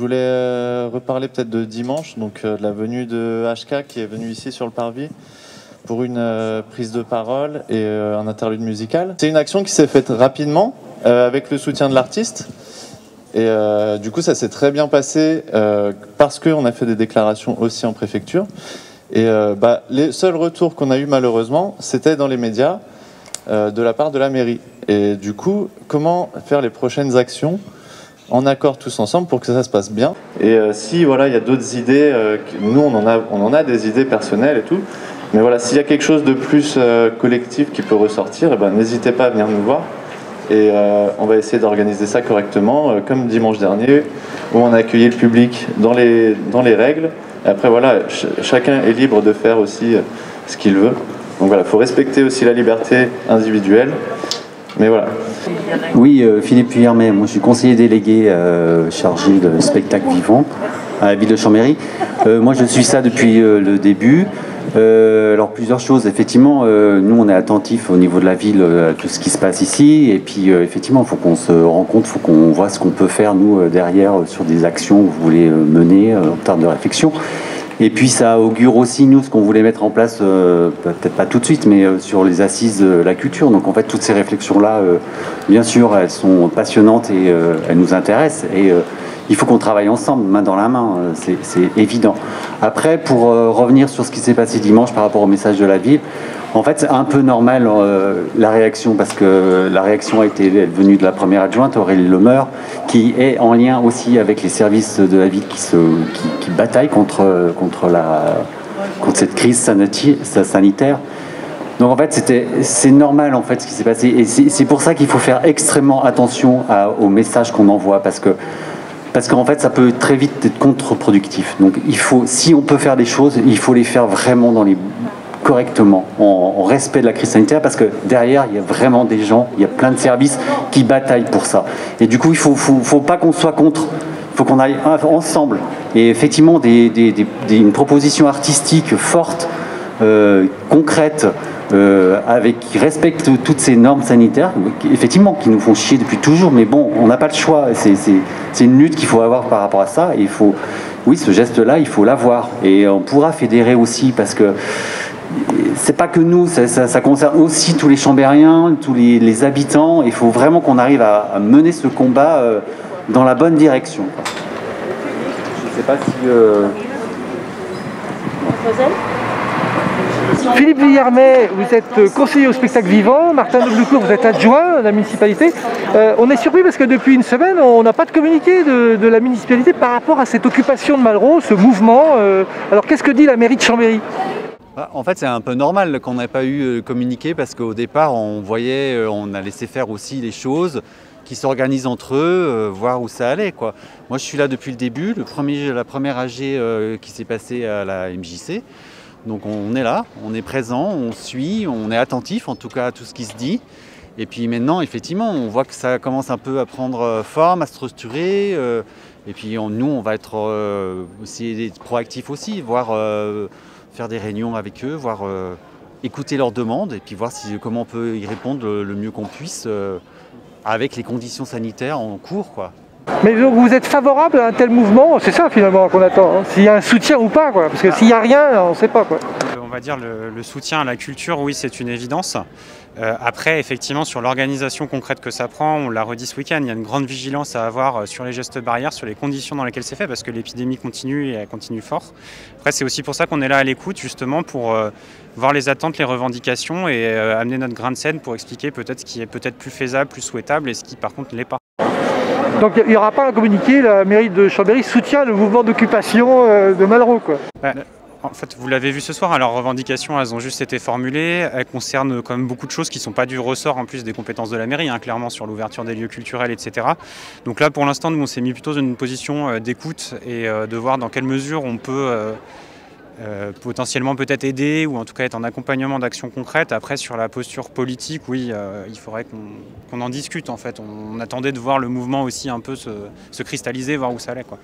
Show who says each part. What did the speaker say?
Speaker 1: Je voulais reparler peut-être de dimanche, donc de la venue de HK qui est venu ici sur le parvis pour une prise de parole et un interlude musical. C'est une action qui s'est faite rapidement avec le soutien de l'artiste et du coup ça s'est très bien passé parce qu'on a fait des déclarations aussi en préfecture et les seuls retours qu'on a eu malheureusement c'était dans les médias de la part de la mairie. Et du coup, comment faire les prochaines actions en accord tous ensemble pour que ça se passe bien. Et si voilà, il y a d'autres idées, nous on en a des idées personnelles et tout, mais voilà, s'il y a quelque chose de plus collectif qui peut ressortir, n'hésitez pas à venir nous voir et on va essayer d'organiser ça correctement, comme dimanche dernier où on a accueilli le public dans les règles. Et après voilà, chacun est libre de faire aussi ce qu'il veut. Donc voilà, il faut respecter aussi la liberté individuelle. Mais voilà.
Speaker 2: Oui, Philippe Puyermet, moi je suis conseiller délégué chargé de spectacle vivant à la ville de Chambéry. Moi je suis ça depuis le début. Alors plusieurs choses, effectivement, nous on est attentifs au niveau de la ville à tout ce qui se passe ici. Et puis effectivement, il faut qu'on se rencontre, il faut qu'on voit ce qu'on peut faire nous derrière sur des actions que vous voulez mener en termes de réflexion. Et puis ça augure aussi, nous, ce qu'on voulait mettre en place, peut-être pas tout de suite, mais sur les assises de la culture. Donc en fait, toutes ces réflexions-là, bien sûr, elles sont passionnantes et elles nous intéressent. Et il faut qu'on travaille ensemble, main dans la main, c'est évident. Après, pour revenir sur ce qui s'est passé dimanche par rapport au message de la ville, en fait, c'est un peu normal la réaction, parce que la réaction elle est venue de la première adjointe, Aurélie Lemeur, qui est en lien aussi avec les services de la ville qui bataillent contre cette crise sanitaire. Donc en fait, c'est normal en fait ce qui s'est passé, et c'est pour ça qu'il faut faire extrêmement attention aux messages qu'on envoie, parce qu'en fait, ça peut très vite être contre-productif. Donc si on peut faire des choses, il faut les faire vraiment correctement, en respect de la crise sanitaire, parce que derrière, il y a vraiment des gens, il y a plein de services qui bataillent pour ça. Et du coup, il faut pas qu'on soit contre, il faut qu'on aille ensemble. Et effectivement, une proposition artistique forte, concrète, qui respecte toutes ces normes sanitaires, effectivement, qui nous font chier depuis toujours, mais bon, on n'a pas le choix. C'est une lutte qu'il faut avoir par rapport à ça. Et oui, ce geste-là, il faut l'avoir. Et on pourra fédérer aussi, parce que c'est pas que nous, ça concerne aussi tous les Chambériens, tous les habitants. Il faut vraiment qu'on arrive à mener ce combat dans la bonne direction. Je sais pas si...
Speaker 3: Philippe Puyermet, vous êtes conseiller au spectacle vivant. Martin Noblecourt, vous êtes adjoint à la municipalité. On est surpris parce que depuis une semaine, on n'a pas de communiqué de la municipalité par rapport à cette occupation de Malraux, ce mouvement. Alors qu'est-ce que dit la mairie de Chambéry ?
Speaker 2: En fait, c'est un peu normal qu'on n'ait pas eu communiqué, parce qu'au départ, on a laissé faire aussi les choses qui s'organisent entre eux, voir où ça allait, quoi. Moi, je suis là depuis le début, la première AG qui s'est passée à la MJC. Donc on est là, on est présent, on suit, on est attentif en tout cas à tout ce qui se dit. Et puis maintenant, effectivement, on voit que ça commence un peu à prendre forme, à se structurer. Et puis nous, on va être aussi proactifs aussi, voir faire des réunions avec eux, voir écouter leurs demandes et puis voir comment on peut y répondre le mieux qu'on puisse avec les conditions sanitaires en cours, quoi.
Speaker 3: Mais donc vous êtes favorable à un tel mouvement, c'est ça finalement qu'on attend, hein. S'il y a un soutien ou pas, quoi. Parce que s'il n'y a rien, on ne sait pas, quoi.
Speaker 4: On va dire le soutien à la culture, oui, c'est une évidence. Après, effectivement, sur l'organisation concrète que ça prend, on l'a redit ce week-end, il y a une grande vigilance à avoir sur les gestes barrières, sur les conditions dans lesquelles c'est fait, parce que l'épidémie continue et elle continue fort. Après, c'est aussi pour ça qu'on est là à l'écoute, justement, pour voir les attentes, les revendications et amener notre grain de sel pour expliquer peut-être ce qui est peut-être plus faisable, plus souhaitable et ce qui, par contre, ne l'est pas.
Speaker 3: Donc il n'y aura pas un communiqué, la mairie de Chambéry soutient le mouvement d'occupation de Malraux, quoi.
Speaker 4: En fait, vous l'avez vu ce soir, leurs revendications, elles ont juste été formulées. Elles concernent quand même beaucoup de choses qui ne sont pas du ressort en plus des compétences de la mairie, hein, clairement sur l'ouverture des lieux culturels, etc. Donc là, pour l'instant, nous, on s'est mis plutôt dans une position d'écoute et de voir dans quelle mesure on peut potentiellement peut-être aider ou en tout cas être en accompagnement d'actions concrètes. Après, sur la posture politique, oui, il faudrait qu'on en discute en fait. On attendait de voir le mouvement aussi un peu se cristalliser, voir où ça allait, quoi.